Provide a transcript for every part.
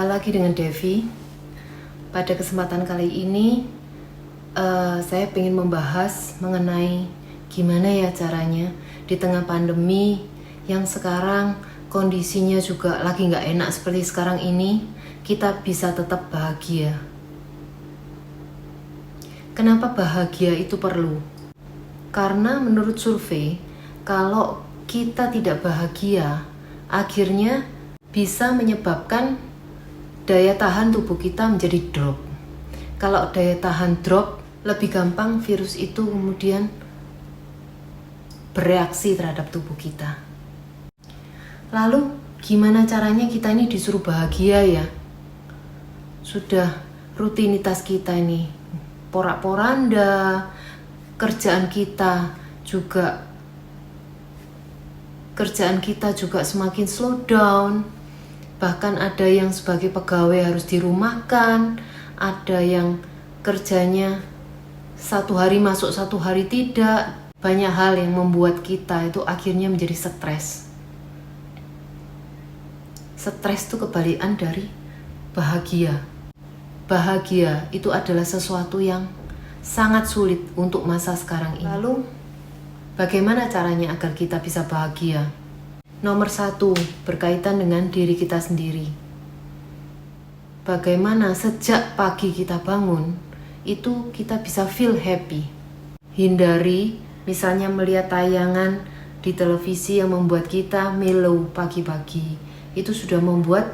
Jumpa lagi dengan Devi. Pada kesempatan kali ini saya ingin membahas mengenai gimana ya caranya di tengah pandemi yang sekarang kondisinya juga lagi nggak enak seperti sekarang ini, kita bisa tetap bahagia. Kenapa bahagia itu perlu? Karena menurut survei, kalau kita tidak bahagia, akhirnya bisa menyebabkan daya tahan tubuh kita menjadi drop. Kalau daya tahan drop, lebih gampang virus itu kemudian bereaksi terhadap tubuh kita. Lalu gimana caranya kita ini disuruh bahagia ya? Sudah rutinitas kita ini porak-poranda, kerjaan kita juga semakin slow down. Bahkan ada yang sebagai pegawai harus dirumahkan, ada yang kerjanya satu hari masuk, satu hari tidak. Banyak hal yang membuat kita itu akhirnya menjadi stres. Stres itu kebalikan dari bahagia. Bahagia itu adalah sesuatu yang sangat sulit untuk masa sekarang ini. Lalu, bagaimana caranya agar kita bisa bahagia? Nomor 1, berkaitan dengan diri kita sendiri. Bagaimana sejak pagi kita bangun, itu kita bisa feel happy. Hindari misalnya melihat tayangan di televisi yang membuat kita mellow pagi-pagi. Itu sudah membuat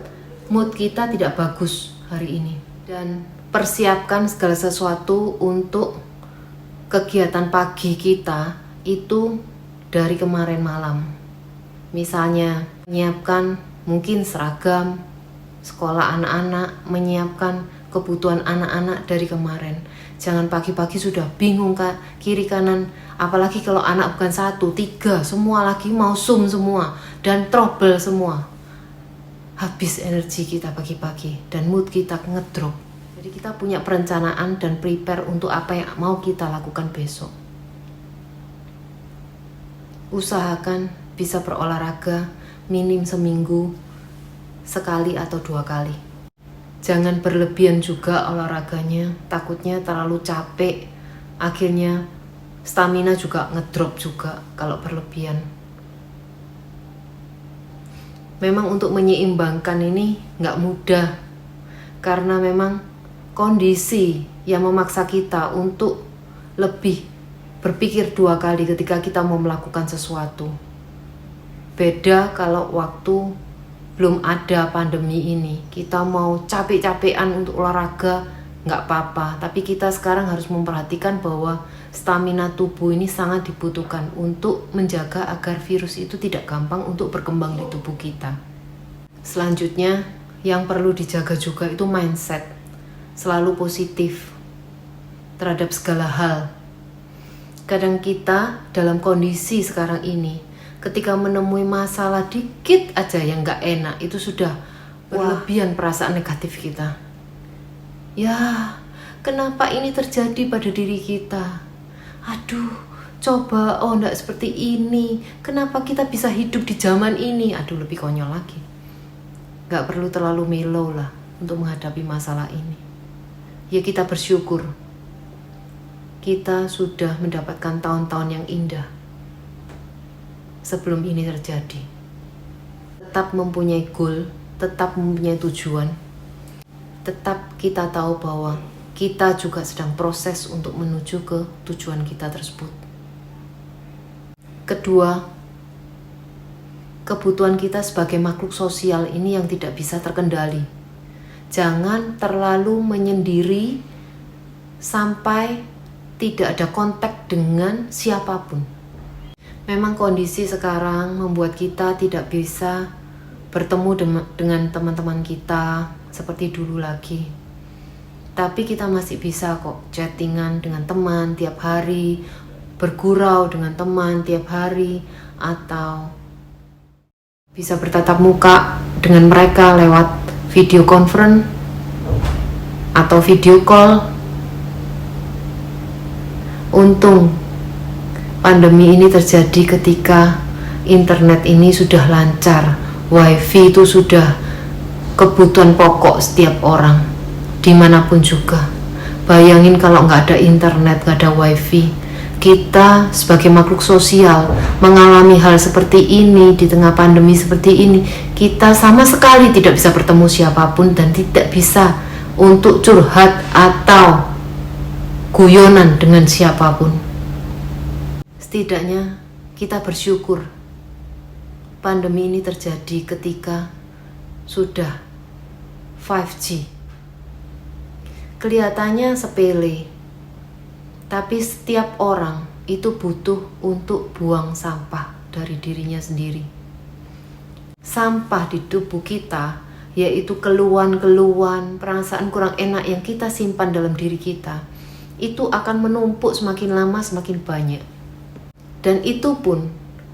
mood kita tidak bagus hari ini. Dan persiapkan segala sesuatu untuk kegiatan pagi kita itu dari kemarin malam. Misalnya menyiapkan mungkin seragam sekolah anak-anak, menyiapkan kebutuhan anak-anak dari kemarin. Jangan pagi-pagi sudah bingung kiri kanan, apalagi kalau anak bukan 1, 3, semua lagi mau zoom semua dan trouble semua. Habis energi kita pagi-pagi dan mood kita ngedrop. Jadi kita punya perencanaan dan prepare untuk apa yang mau kita lakukan besok. Usahakan bisa berolahraga minim seminggu sekali atau 2 kali. Jangan berlebihan juga olahraganya, takutnya terlalu capek, akhirnya stamina juga ngedrop juga kalau berlebihan. Memang untuk menyeimbangkan ini nggak mudah, karena memang kondisi yang memaksa kita untuk lebih berpikir 2 kali ketika kita mau melakukan sesuatu. Beda kalau waktu belum ada pandemi ini, kita mau capek-capekan untuk olahraga, nggak apa-apa. Tapi kita sekarang harus memperhatikan bahwa stamina tubuh ini sangat dibutuhkan untuk menjaga agar virus itu tidak gampang untuk berkembang di tubuh kita. Selanjutnya, yang perlu dijaga juga itu mindset. Selalu positif terhadap segala hal. Kadang kita dalam kondisi sekarang ini, ketika menemui masalah dikit aja yang gak enak, itu sudah berlebihan perasaan negatif kita. Ya, kenapa ini terjadi pada diri kita? Aduh, coba, enggak seperti ini. Kenapa kita bisa hidup di zaman ini? Aduh, lebih konyol lagi. Gak perlu terlalu mellow lah untuk menghadapi masalah ini. Ya, kita bersyukur. Kita sudah mendapatkan tahun-tahun yang indah sebelum ini terjadi. Tetap mempunyai goal, tetap mempunyai tujuan. Tetap kita tahu bahwa kita juga sedang proses untuk menuju ke tujuan kita tersebut. Kedua, kebutuhan kita sebagai makhluk sosial ini yang tidak bisa terkendali. Jangan terlalu menyendiri sampai tidak ada kontak dengan siapapun. Memang kondisi sekarang membuat kita tidak bisa bertemu dengan teman-teman kita seperti dulu lagi. Tapi kita masih bisa kok chattingan dengan teman tiap hari, bergurau dengan teman tiap hari, atau bisa bertatap muka dengan mereka lewat video conference atau video call. Untung pandemi ini terjadi ketika internet ini sudah lancar, wifi itu sudah kebutuhan pokok setiap orang, dimanapun juga. Bayangin kalau nggak ada internet, nggak ada wifi, kita sebagai makhluk sosial mengalami hal seperti ini di tengah pandemi seperti ini. Kita sama sekali tidak bisa bertemu siapapun dan tidak bisa untuk curhat atau guyonan dengan siapapun. Setidaknya kita bersyukur pandemi ini terjadi ketika sudah 5G. Kelihatannya sepele, tapi setiap orang itu butuh untuk buang sampah dari dirinya sendiri. Sampah di tubuh kita, yaitu keluhan-keluhan, perasaan kurang enak yang kita simpan dalam diri kita, itu akan menumpuk semakin lama semakin banyak. Dan itu pun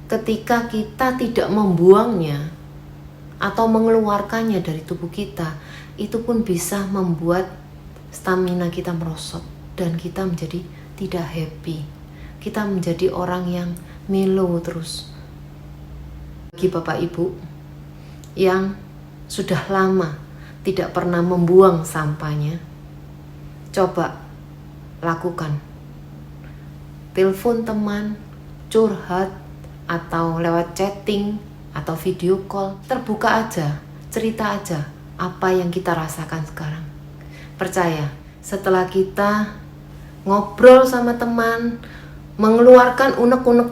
ketika kita tidak membuangnya atau mengeluarkannya dari tubuh kita, itu pun bisa membuat stamina kita merosot dan kita menjadi tidak happy. Kita menjadi orang yang mellow terus. Bagi Bapak Ibu yang sudah lama tidak pernah membuang sampahnya, coba lakukan. Telepon teman, curhat, atau lewat chatting atau video call, terbuka aja, cerita aja apa yang kita rasakan sekarang. Percaya, setelah kita ngobrol sama teman, mengeluarkan unek-unek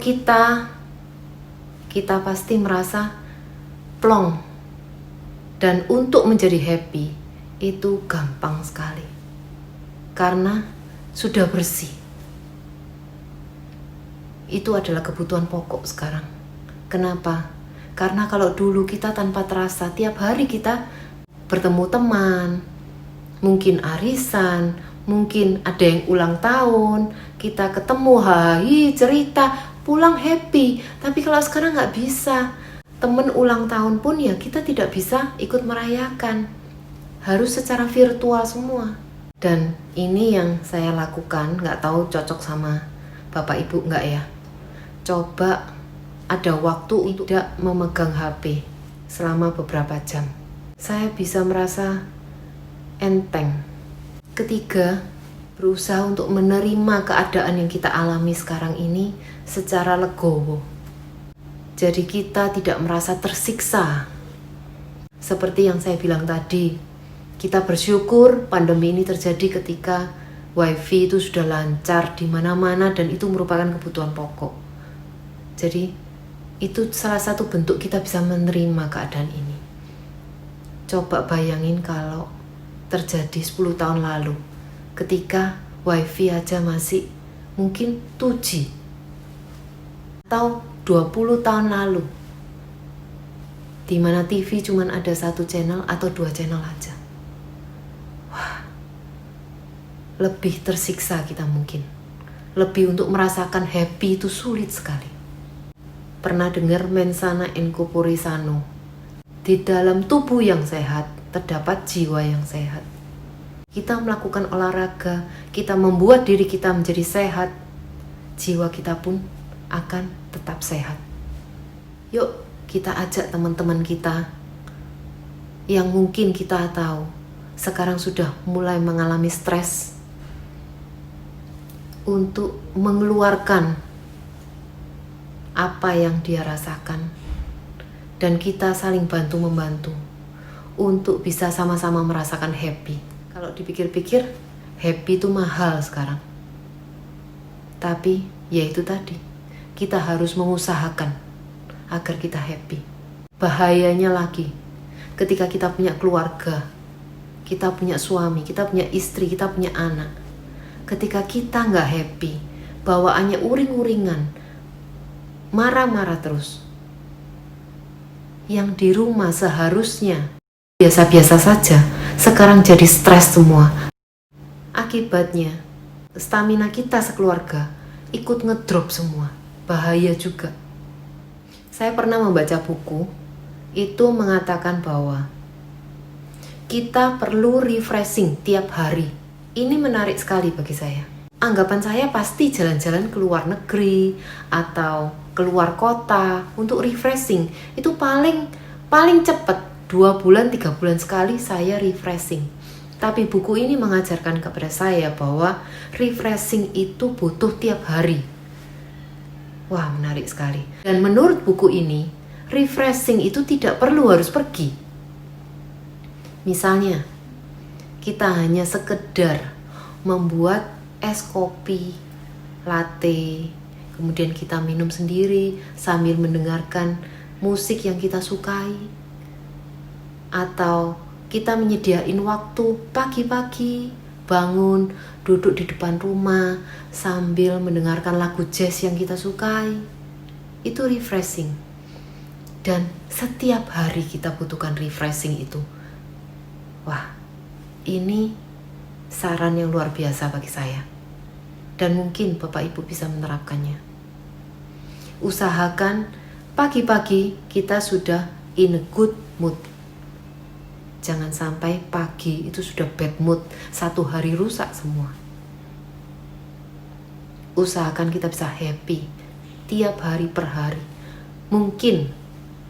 kita pasti merasa plong. Dan untuk menjadi happy itu gampang sekali, karena sudah bersih. Itu adalah kebutuhan pokok sekarang. Kenapa? Karena kalau dulu kita tanpa terasa, tiap hari kita bertemu teman, mungkin arisan, mungkin ada yang ulang tahun, kita ketemu, cerita, pulang happy. Tapi kalau sekarang nggak bisa, temen ulang tahun pun ya kita tidak bisa ikut merayakan, harus secara virtual semua. Dan ini yang saya lakukan, nggak tahu cocok sama Bapak Ibu nggak ya. Coba ada waktu untuk tidak memegang HP selama beberapa jam. Saya bisa merasa enteng. Ketiga, berusaha untuk menerima keadaan yang kita alami sekarang ini secara legowo. Jadi kita tidak merasa tersiksa. Seperti yang saya bilang tadi, kita bersyukur pandemi ini terjadi ketika wifi itu sudah lancar di mana-mana dan itu merupakan kebutuhan pokok. Jadi itu salah satu bentuk kita bisa menerima keadaan ini. Coba bayangin kalau terjadi 10 tahun lalu, ketika wifi aja masih mungkin 2G, atau 20 tahun lalu, di mana TV cuma ada 1 channel atau 2 channel aja. Wah, lebih tersiksa kita mungkin. Lebih untuk merasakan happy itu sulit sekali. Pernah dengar mensana in corpore sano? Di dalam tubuh yang sehat terdapat jiwa yang sehat. Kita melakukan olahraga, kita membuat diri kita menjadi sehat, jiwa kita pun akan tetap sehat. Yuk kita ajak teman-teman kita yang mungkin kita tahu sekarang sudah mulai mengalami stres untuk mengeluarkan apa yang dia rasakan, dan kita saling bantu-membantu untuk bisa sama-sama merasakan happy. Kalau dipikir-pikir, happy itu mahal sekarang. Tapi ya itu tadi, kita harus mengusahakan agar kita happy. Bahayanya lagi, ketika kita punya keluarga, kita punya suami, kita punya istri, kita punya anak. Ketika kita nggak happy, bawaannya uring-uringan, marah-marah terus. Yang di rumah seharusnya biasa-biasa saja, sekarang jadi stres semua. Akibatnya, stamina kita sekeluarga ikut ngedrop semua. Bahaya juga. Saya pernah membaca buku, itu mengatakan bahwa kita perlu refreshing tiap hari. Ini menarik sekali bagi saya. Anggapan saya pasti jalan-jalan ke luar negeri atau keluar kota untuk refreshing. Itu paling cepat 2 bulan, 3 bulan sekali saya refreshing. Tapi buku ini mengajarkan kepada saya bahwa refreshing itu butuh tiap hari. Wah, menarik sekali. Dan menurut buku ini, refreshing itu tidak perlu harus pergi. Misalnya, kita hanya sekedar membuat es kopi, latte, kemudian kita minum sendiri sambil mendengarkan musik yang kita sukai. Atau kita menyediain waktu pagi-pagi, bangun, duduk di depan rumah sambil mendengarkan lagu jazz yang kita sukai. Itu refreshing. Dan setiap hari kita butuhkan refreshing itu. Wah, ini saran yang luar biasa bagi saya. Dan mungkin Bapak Ibu bisa menerapkannya. Usahakan pagi-pagi kita sudah in a good mood. Jangan sampai pagi itu sudah bad mood, satu hari rusak semua. Usahakan kita bisa happy tiap hari per hari. Mungkin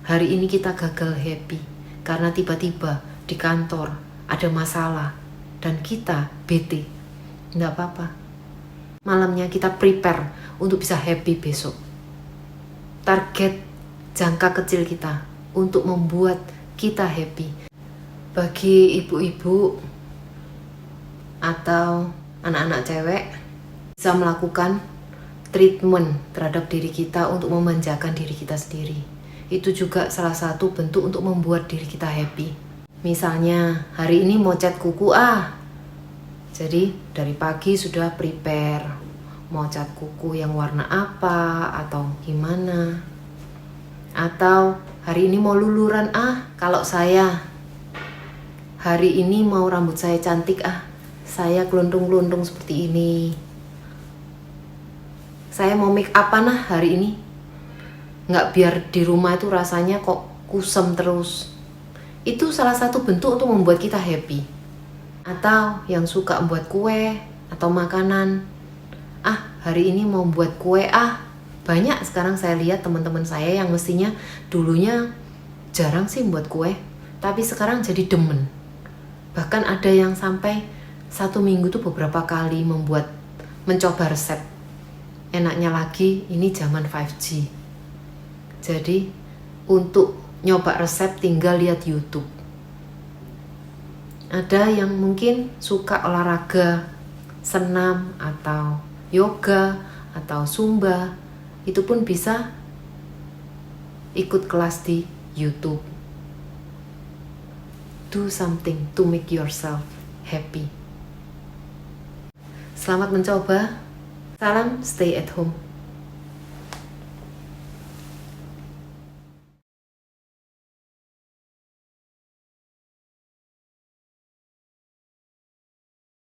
hari ini kita gagal happy karena tiba-tiba di kantor ada masalah dan kita bete. Nggak apa-apa. Malamnya kita prepare untuk bisa happy besok. Target jangka kecil kita untuk membuat kita happy. Bagi ibu-ibu atau anak-anak cewek bisa melakukan treatment terhadap diri kita untuk memanjakan diri kita sendiri. Itu juga salah satu bentuk untuk membuat diri kita happy. Misalnya hari ini mau cat kuku jadi dari pagi sudah prepare mau cat kuku yang warna apa atau gimana. Atau hari ini mau luluran kalau saya hari ini mau rambut saya cantik saya gelundung-gelundung seperti ini. Saya mau make up hari ini. Nggak biar di rumah itu rasanya kok kusam terus. Itu salah satu bentuk untuk membuat kita happy. Atau yang suka membuat kue atau makanan. Hari ini mau buat kue Banyak sekarang saya lihat teman-teman saya yang mestinya dulunya jarang sih membuat kue. Tapi sekarang jadi demen. Bahkan ada yang sampai 1 minggu tuh beberapa kali mencoba resep. Enaknya lagi ini zaman 5G. Jadi untuk nyoba resep tinggal lihat YouTube. Ada yang mungkin suka olahraga, senam atau yoga atau zumba. Itu pun bisa ikut kelas di YouTube. Do something to make yourself happy. Selamat mencoba. Salam stay at home.